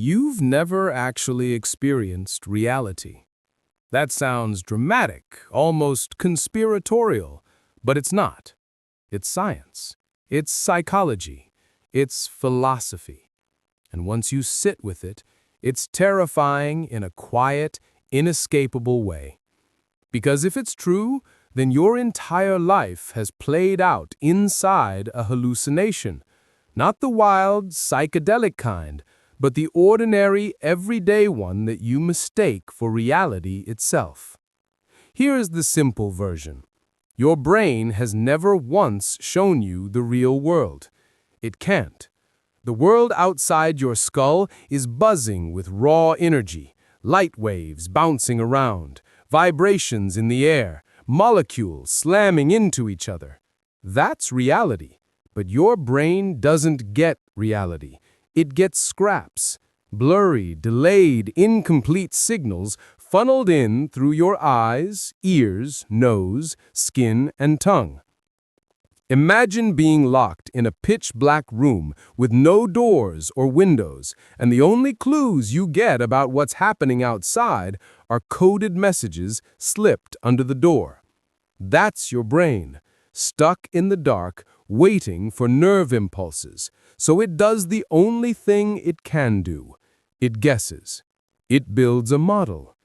You've never actually experienced reality. That sounds dramatic, almost conspiratorial, but it's not. It's science. It's psychology. It's philosophy. And once you sit with it, it's terrifying in a quiet, inescapable way. Because if it's true, then your entire life has played out inside a hallucination. Not the wild, psychedelic kind, but the ordinary, everyday one that you mistake for reality itself. Here is the simple version. Your brain has never once shown you the real world. It can't. The world outside your skull is buzzing with raw energy, light waves bouncing around, vibrations in the air, molecules slamming into each other. That's reality. But your brain doesn't get reality. It gets scraps, blurry, delayed, incomplete signals funneled in through your eyes, ears, nose, skin, and tongue. Imagine being locked in a pitch-black room with no doors or windows, and the only clues you get about what's happening outside are coded messages slipped under the door. That's your brain, stuck in the dark, waiting for nerve impulses, so it does the only thing it can do. It guesses. It builds a model.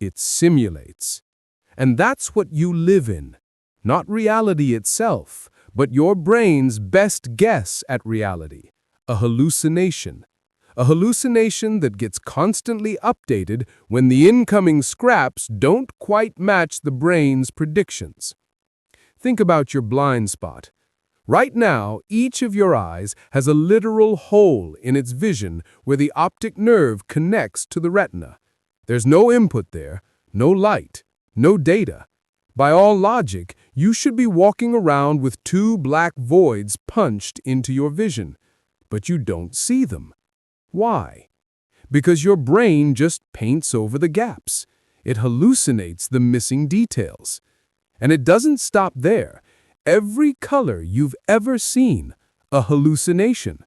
It simulates. And that's what you live in. Not reality itself, but your brain's best guess at reality. A hallucination. A hallucination that gets constantly updated when the incoming scraps don't quite match the brain's predictions. Think about your blind spot. Right now, each of your eyes has a literal hole in its vision where the optic nerve connects to the retina. There's no input there, no light, no data. By all logic, you should be walking around with two black voids punched into your vision, but you don't see them. Why? Because your brain just paints over the gaps. It hallucinates the missing details. And it doesn't stop there. Every color you've ever seen, a hallucination.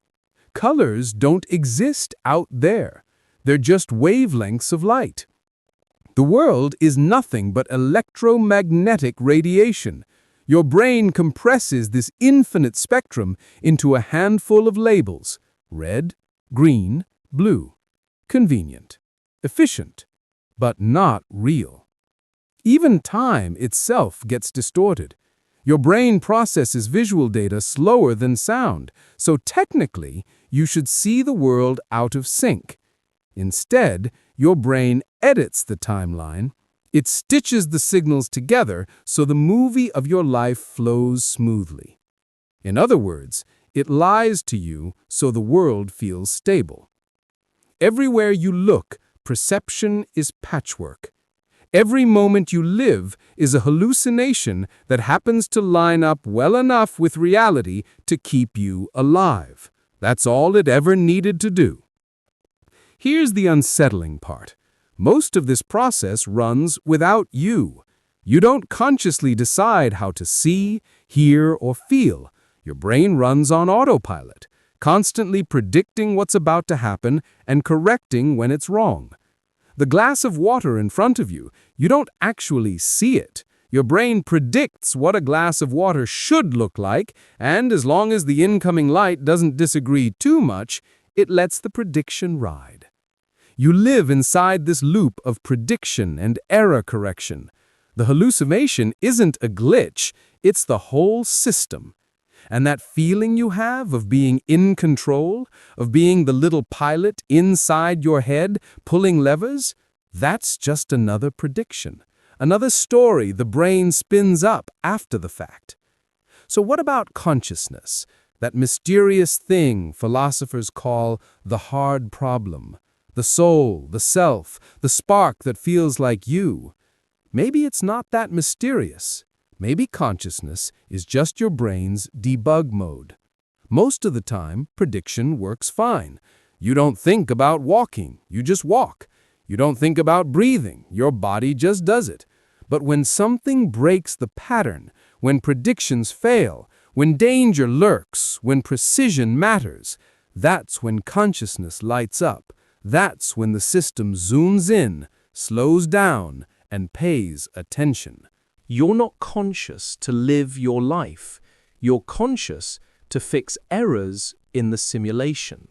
Colors don't exist out there. They're just wavelengths of light. The world is nothing but electromagnetic radiation. Your brain compresses this infinite spectrum into a handful of labels: red, green, blue. Convenient, efficient, but not real. Even time itself gets distorted. Your brain processes visual data slower than sound, so technically, you should see the world out of sync. Instead, your brain edits the timeline. It stitches the signals together so the movie of your life flows smoothly. In other words, it lies to you so the world feels stable. Everywhere you look, perception is patchwork. Every moment you live is a hallucination that happens to line up well enough with reality to keep you alive. That's all it ever needed to do. Here's the unsettling part. Most of this process runs without you. You don't consciously decide how to see, hear, or feel. Your brain runs on autopilot, constantly predicting what's about to happen and correcting when it's wrong. The glass of water in front of you, you don't actually see it. Your brain predicts what a glass of water should look like, and as long as the incoming light doesn't disagree too much, it lets the prediction ride. You live inside this loop of prediction and error correction. The hallucination isn't a glitch, it's the whole system. And that feeling you have of being in control, of being the little pilot inside your head pulling levers, that's just another prediction, another story the brain spins up after the fact. So what about consciousness, that mysterious thing philosophers call the hard problem? The soul, the self, the spark that feels like you. Maybe it's not that mysterious. Maybe consciousness is just your brain's debug mode. Most of the time, prediction works fine. You don't think about walking, you just walk. You don't think about breathing, your body just does it. But when something breaks the pattern, when predictions fail, when danger lurks, when precision matters, that's when consciousness lights up. That's when the system zooms in, slows down, and pays attention. You're not conscious to live your life. You're conscious to fix errors in the simulation.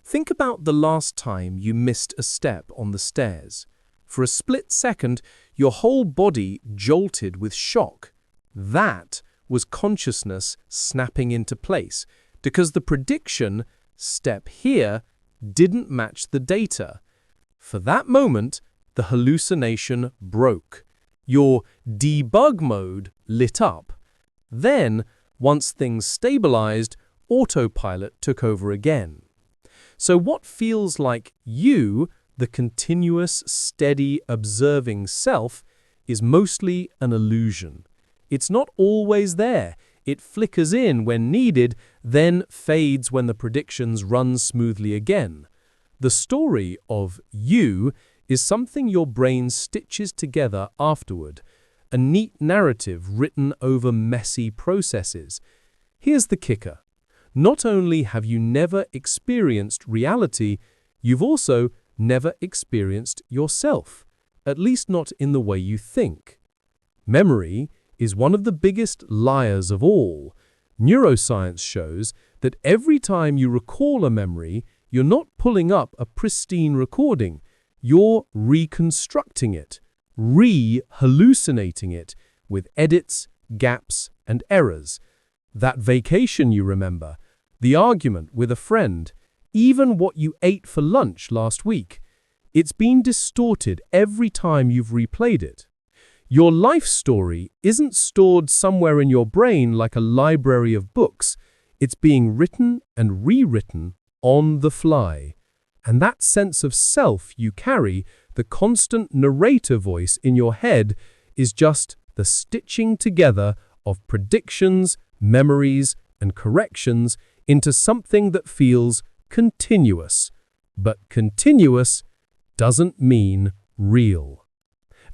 Think about the last time you missed a step on the stairs. For a split second, your whole body jolted with shock. That was consciousness snapping into place because the prediction, step here, didn't match the data. For that moment, the hallucination broke. Your debug mode lit up. Then, once things stabilized, autopilot took over again. So what feels like you, the continuous, steady, observing self, is mostly an illusion. It's not always there. It flickers in when needed, then fades when the predictions run smoothly again. The story of you is something your brain stitches together afterward, a neat narrative written over messy processes. Here's the kicker. Not only have you never experienced reality, you've also never experienced yourself, at least not in the way you think. Memory is one of the biggest liars of all. Neuroscience shows that every time you recall a memory, you're not pulling up a pristine recording. You're reconstructing it, hallucinating it with edits, gaps, and errors. That vacation you remember, the argument with a friend, even what you ate for lunch last week, it's been distorted every time you've replayed it. Your life story isn't stored somewhere in your brain like a library of books. It's being written and rewritten on the fly. And that sense of self you carry, the constant narrator voice in your head, is just the stitching together of predictions, memories, and corrections into something that feels continuous. But continuous doesn't mean real.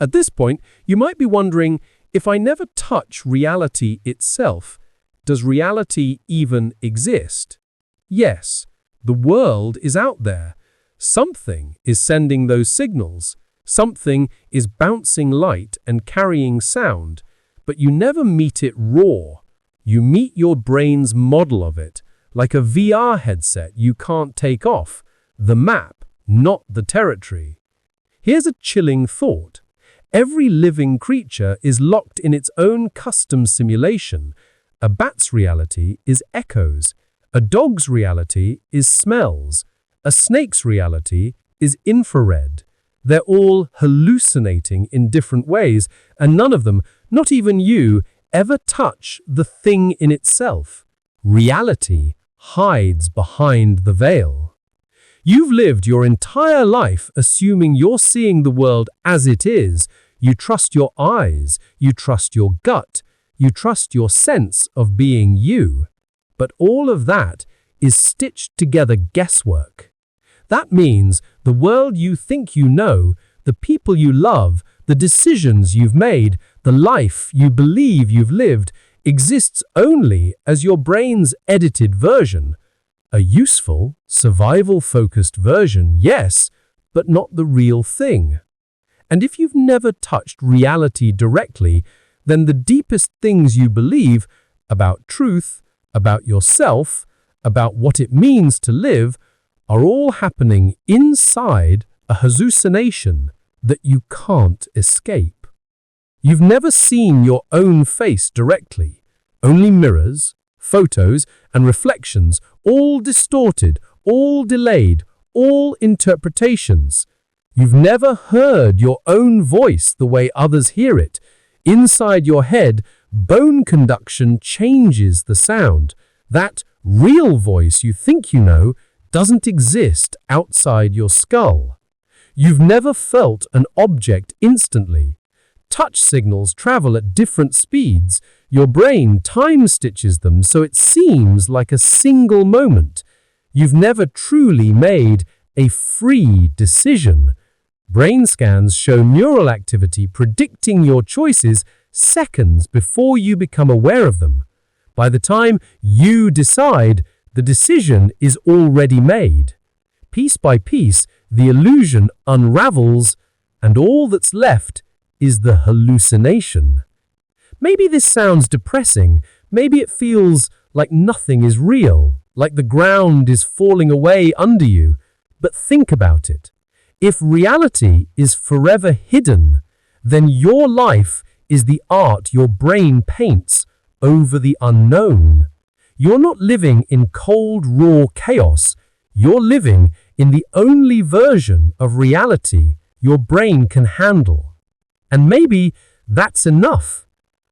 At this point, you might be wondering, if I never touch reality itself, does reality even exist? Yes, the world is out there. Something is sending those signals. Something is bouncing light and carrying sound, but you never meet it raw. You meet your brain's model of it, like a VR headset you can't take off, the map, not the territory. Here's a chilling thought. Every living creature is locked in its own custom simulation. A bat's reality is echoes. A dog's reality is smells. A snake's reality is infrared. They're all hallucinating in different ways, and none of them, not even you, ever touch the thing in itself. Reality hides behind the veil. You've lived your entire life assuming you're seeing the world as it is. You trust your eyes, you trust your gut, you trust your sense of being you. But all of that is stitched together guesswork. That means the world you think you know, the people you love, the decisions you've made, the life you believe you've lived, exists only as your brain's edited version. A useful, survival-focused version, yes, but not the real thing. And if you've never touched reality directly, then the deepest things you believe about truth, about yourself, about what it means to live, are all happening inside a hallucination that you can't escape. You've never seen your own face directly, only mirrors, photos, and reflections, all distorted, all delayed, all interpretations. You've never heard your own voice the way others hear it. Inside your head, bone conduction changes the sound. That real voice you think you know doesn't exist outside your skull. You've never felt an object instantly. Touch signals travel at different speeds. Your brain time stitches them so it seems like a single moment. You've never truly made a free decision. Brain scans show neural activity predicting your choices seconds before you become aware of them. By the time you decide, the decision is already made. Piece by piece, the illusion unravels, and all that's left is the hallucination. Maybe this sounds depressing. Maybe it feels like nothing is real, like the ground is falling away under you. But think about it. If reality is forever hidden, then your life is the art your brain paints over the unknown. You're not living in cold, raw chaos. You're living in the only version of reality your brain can handle. And maybe that's enough.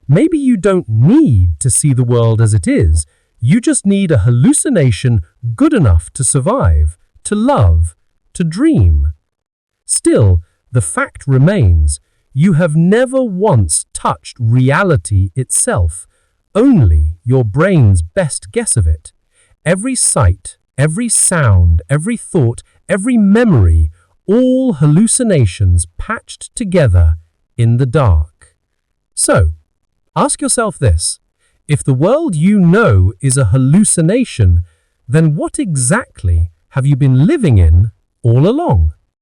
Maybe you don't need to see the world as it is. You just need a hallucination good enough to survive, to love, to dream. Still, the fact remains, you have never once touched reality itself, only your brain's best guess of it. Every sight, every sound, every thought, every memory, all hallucinations patched together in the dark. So, ask yourself this. If the world you know is a hallucination, then what exactly have you been living in all along?